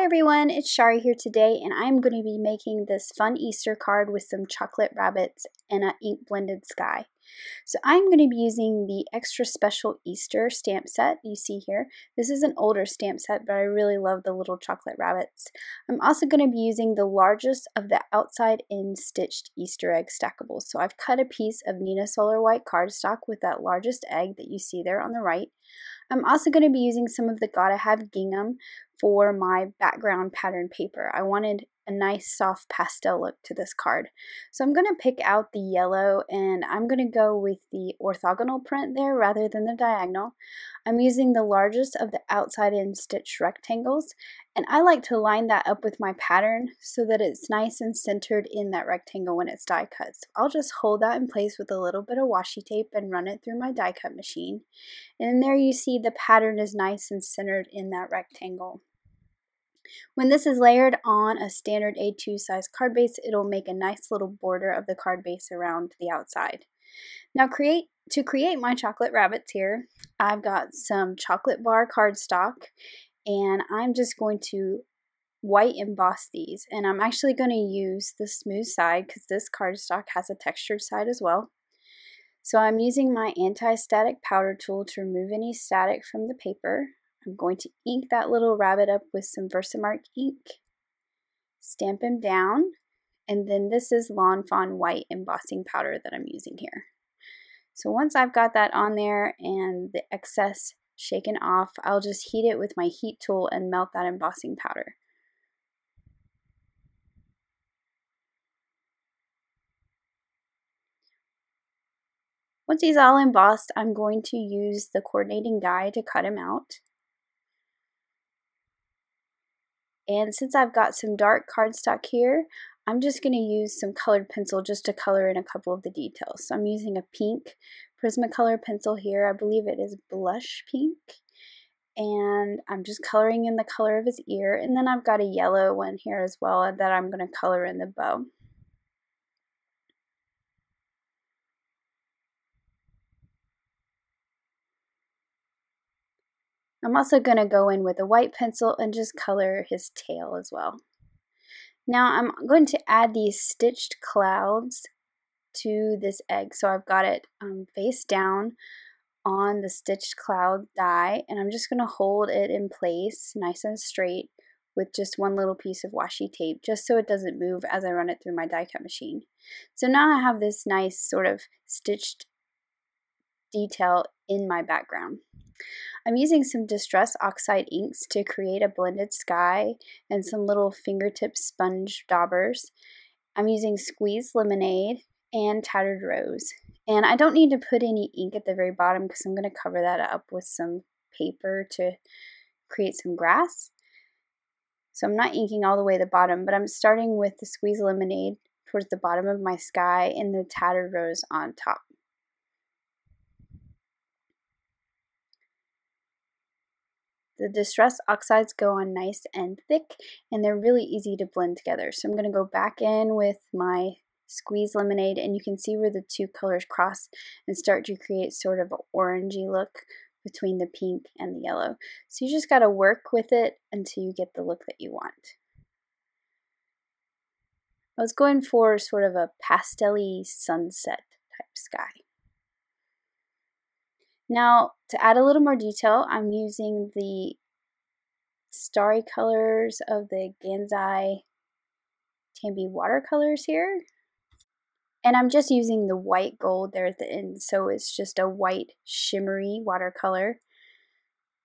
everyone, it's Shari here today, and I'm going to be making this fun Easter card with some chocolate rabbits and an ink blended sky. So I'm going to be using the Eggstra Special Easter stamp set you see here. This is an older stamp set, but I really love the little chocolate rabbits. I'm also going to be using the largest of the outside in stitched Easter egg stackables. So I've cut a piece of neenah solar white cardstock with that largest egg that you see there on the right. I'm also going to be using some of the Gotta Have gingham for my background pattern paper. I wanted a nice soft pastel look to this card. So I'm going to pick out the yellow and I'm going to go with the orthogonal print there rather than the diagonal. I'm using the largest of the outside in stitched rectangles, and I like to line that up with my pattern so that it's nice and centered in that rectangle when it's die cut. So I'll just hold that in place with a little bit of washi tape and run it through my die cut machine. And there you see the pattern is nice and centered in that rectangle. When this is layered on a standard A2 size card base, it'll make a nice little border of the card base around the outside. Now to create my chocolate rabbits here, I've got some chocolate bar cardstock, and I'm just going to white emboss these. And I'm actually going to use the smooth side because this cardstock has a textured side as well. So I'm using my anti-static powder tool to remove any static from the paper. I'm going to ink that little rabbit up with some Versamark ink, stamp him down, and then this is lawnfawn white embossing powder that I'm using here. So once I've got that on there and the excess shaken off, I'll just heat it with my heat tool and melt that embossing powder. Once he's all embossed, I'm going to use the coordinating die to cut him out. And since I've got some dark cardstock here, I'm just going to use some colored pencil just to color in a couple of the details. So I'm using a pink Prismacolor pencil here. I believe it is blush pink. And I'm just coloring in the color of his ear. And then I've got a yellow one here as well that I'm going to color in the bow. I'm also going to go in with a white pencil and just color his tail as well. Now I'm going to add these stitched clouds to this egg. So I've got it face down on the stitched cloud die, and I'm just going to hold it in place nice and straight with just one little piece of washi tape just so it doesn't move as I run it through my die cut machine. So now I have this nice sort of stitched detail in my background. I'm using some Distress Oxide inks to create a blended sky and some little fingertip sponge daubers. I'm using Squeezed Lemonade and Tattered Rose. And I don't need to put any ink at the very bottom because I'm going to cover that up with some paper to create some grass. So I'm not inking all the way to the bottom, but I'm starting with the Squeezed Lemonade towards the bottom of my sky and the Tattered Rose on top. The Distress Oxides go on nice and thick, and they're really easy to blend together. So I'm going to go back in with my Squeezed Lemonade, and you can see where the two colors cross and start to create sort of an orangey look between the pink and the yellow. So you just got to work with it until you get the look that you want. I was going for sort of a pastel-y sunset type sky. Now, to add a little more detail, I'm using the starry colors of the Gansai Tambi watercolors here. And I'm just using the white gold there at the end, so it's just a white shimmery watercolor.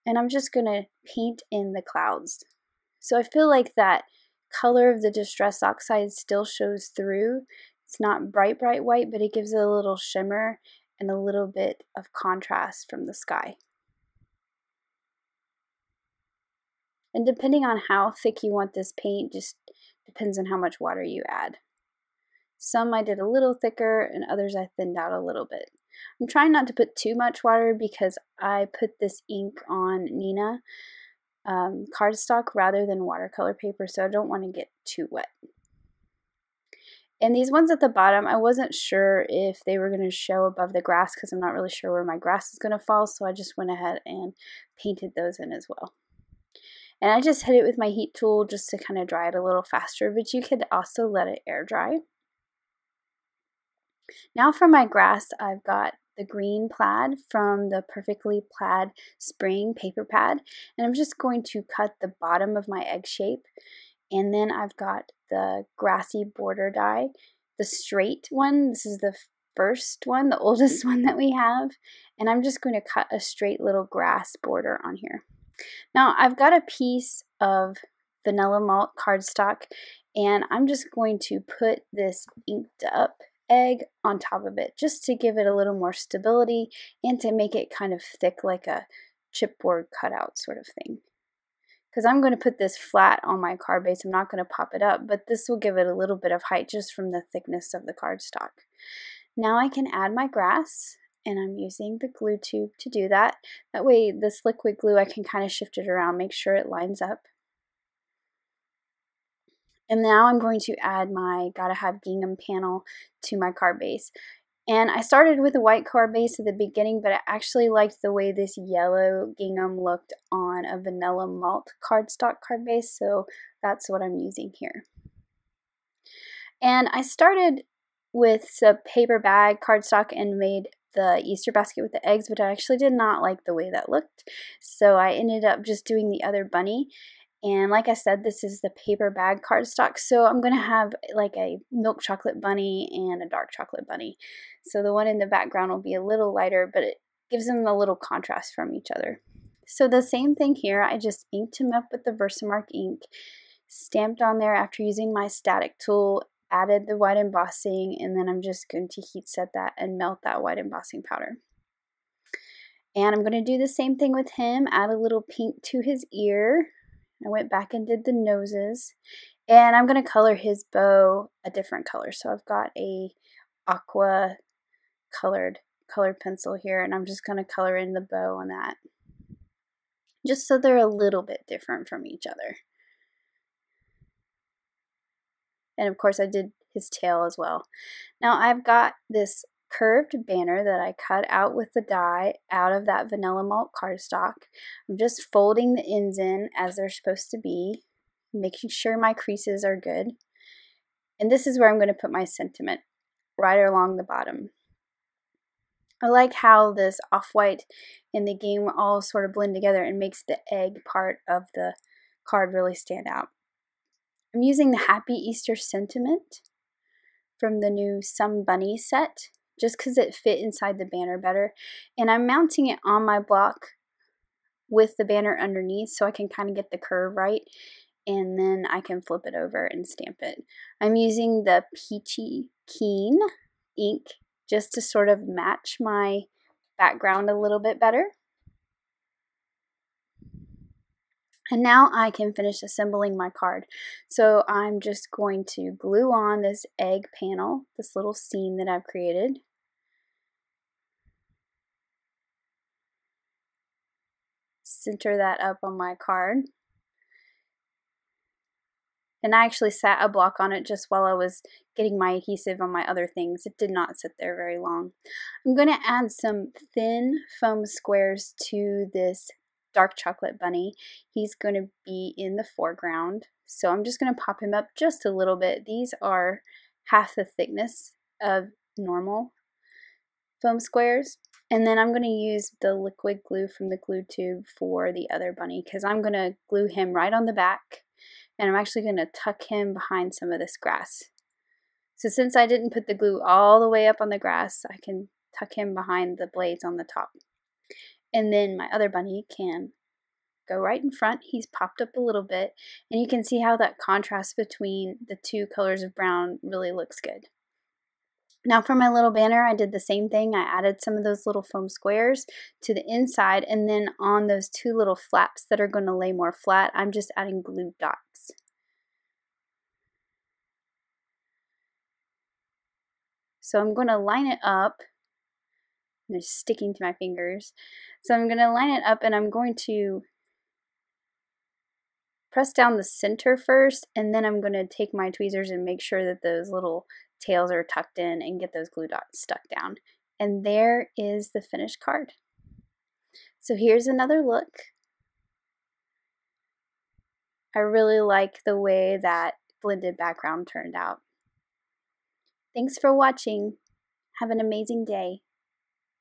And I'm just going to paint in the clouds. So I feel like that color of the Distress Oxide still shows through. It's not bright white, but it gives it a little shimmer and a little bit of contrast from the sky. And depending on how thick you want this paint, just depends on how much water you add. Some I did a little thicker and others I thinned out a little bit. I'm trying not to put too much water because I put this ink on neenah cardstock rather than watercolor paper, so I don't want to get too wet. And these ones at the bottom, I wasn't sure if they were going to show above the grass because I'm not really sure where my grass is going to fall, so I just went ahead and painted those in as well. And I just hit it with my heat tool just to kind of dry it a little faster, but you could also let it air dry. Now for my grass, I've got the green plaid from the Perfectly Plaid Spring paper pad, and I'm just going to cut the bottom of my egg shape. And then I've got the Grassy border die, the straight one. This is the first one, the oldest one that we have, and I'm just going to cut a straight little grass border on here. Now I've got a piece of vanilla malt cardstock, and I'm just going to put this inked up egg on top of it just to give it a little more stability and to make it kind of thick like a chipboard cutout sort of thing. Because I'm going to put this flat on my card base, I'm not going to pop it up, but this will give it a little bit of height just from the thickness of the cardstock. Now I can add my grass, and I'm using the glue tube to do that. That way this liquid glue, I can kind of shift it around, make sure it lines up. And now I'm going to add my Gotta Have Gingham panel to my card base. And I started with a white card base at the beginning, but I actually liked the way this yellow gingham looked on a vanilla malt cardstock card base, so that's what I'm using here. And I started with some paper bag cardstock and made the Easter basket with the eggs, but I actually did not like the way that looked, so I ended up just doing the other bunny. And like I said, this is the paper bag cardstock, so I'm going to have like a milk chocolate bunny and a dark chocolate bunny. So the one in the background will be a little lighter, but it gives them a little contrast from each other. So the same thing here, I just inked him up with the Versamark ink, stamped on there after using my static tool, added the white embossing, and then I'm just going to heat set that and melt that white embossing powder. And I'm going to do the same thing with him, add a little pink to his ear. I went back and did the noses, and I'm going to color his bow a different color. So I've got a aqua colored pencil here, and I'm just going to color in the bow on that, just so they're a little bit different from each other. And of course I did his tail as well. Now I've got this curved banner that I cut out with the die out of that vanilla malt cardstock. I'm just folding the ends in as they're supposed to be, making sure my creases are good. And this is where I'm going to put my sentiment, right along the bottom. I like how this off-white and the game all sort of blend together and makes the egg part of the card really stand out. I'm using the Happy Easter sentiment from the new Some Bunny set, just because it fit inside the banner better. And I'm mounting it on my block with the banner underneath so I can kind of get the curve right, and then I can flip it over and stamp it. I'm using the Peachy Keen ink just to sort of match my background a little bit better. And now I can finish assembling my card. So I'm just going to glue on this egg panel, this little scene that I've created. Center that up on my card. And I actually sat a block on it just while I was getting my adhesive on my other things. It did not sit there very long. I'm going to add some thin foam squares to this dark chocolate bunny. He's going to be in the foreground, so I'm just going to pop him up just a little bit. These are half the thickness of normal foam squares. And then I'm going to use the liquid glue from the glue tube for the other bunny, because I'm going to glue him right on the back, and I'm actually going to tuck him behind some of this grass. So since I didn't put the glue all the way up on the grass, I can tuck him behind the blades on the top. And then my other bunny can go right in front. He's popped up a little bit, and you can see how that contrast between the two colors of brown really looks good. Now for my little banner, I did the same thing. I added some of those little foam squares to the inside, and then on those two little flaps that are going to lay more flat, I'm just adding glue dots. So I'm going to line it up. They're sticking to my fingers. So I'm going to line it up, and I'm going to press down the center first, and then I'm going to take my tweezers and make sure that those little tails are tucked in and get those glue dots stuck down. And there is the finished card. So here's another look. I really like the way that blended background turned out. Thanks for watching. Have an amazing day.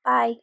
Bye.